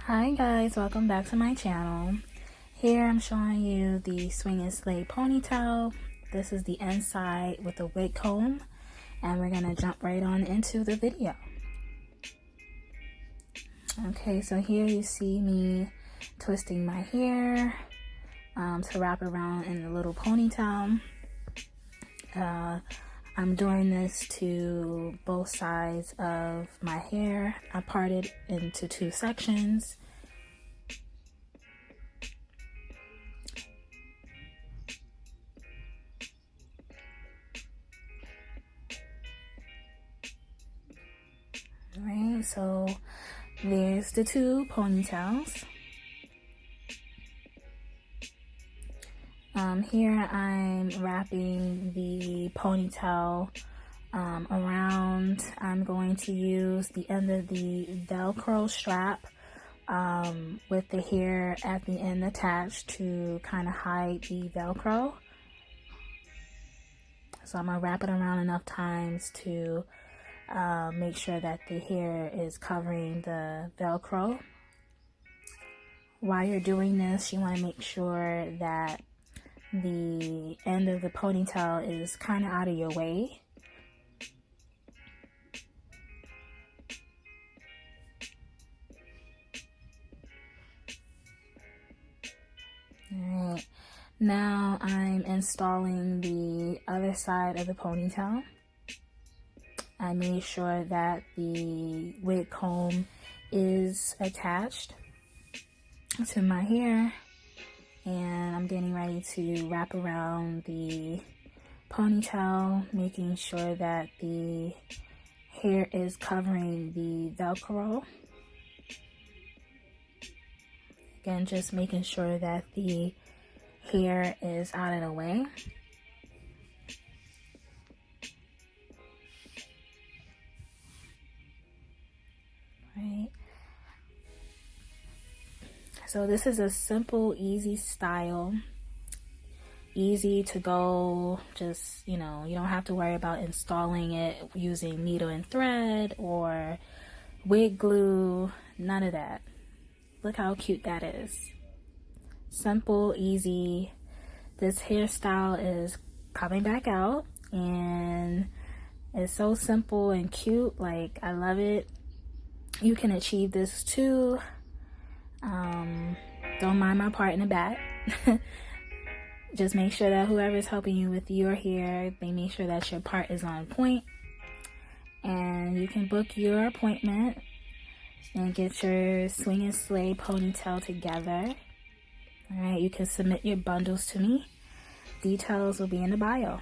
Hi guys, welcome back to my channel. Here I'm showing you the Swing and Slay ponytail. This is the inside with the wig comb, and we're gonna jump right on into the video. Okay, so here you see me twisting my hair to wrap around in a little ponytail. I'm doing this to both sides of my hair. I parted into two sections. Alright, so there's the two ponytails. Here I'm wrapping the ponytail around. I'm going to use the end of the Velcro strap with the hair at the end attached to kind of hide the Velcro. So I'm going to wrap it around enough times to make sure that the hair is covering the Velcro. While you're doing this, you want to make sure that the end of the ponytail is kind of out of your way. Alright, now I'm installing the other side of the ponytail. I made sure that the wig comb is attached to my hair, and I'm getting ready to wrap around the ponytail, making sure that the hair is covering the Velcro. Again, just making sure that the hair is out of the way. Right. So this is a simple, easy style, easy to go. Just, you don't have to worry about installing it using needle and thread or wig glue, none of that. Look how cute that is. Simple, easy. This hairstyle is coming back out and it's so simple and cute. Like, I love it. You can achieve this too. Don't mind my part in the back. Just make sure that whoever's helping you with your hair, they make sure that your part is on point. And you can book your appointment and get your Swing and Slay ponytail together. Alright, you can submit your bundles to me. Details will be in the bio.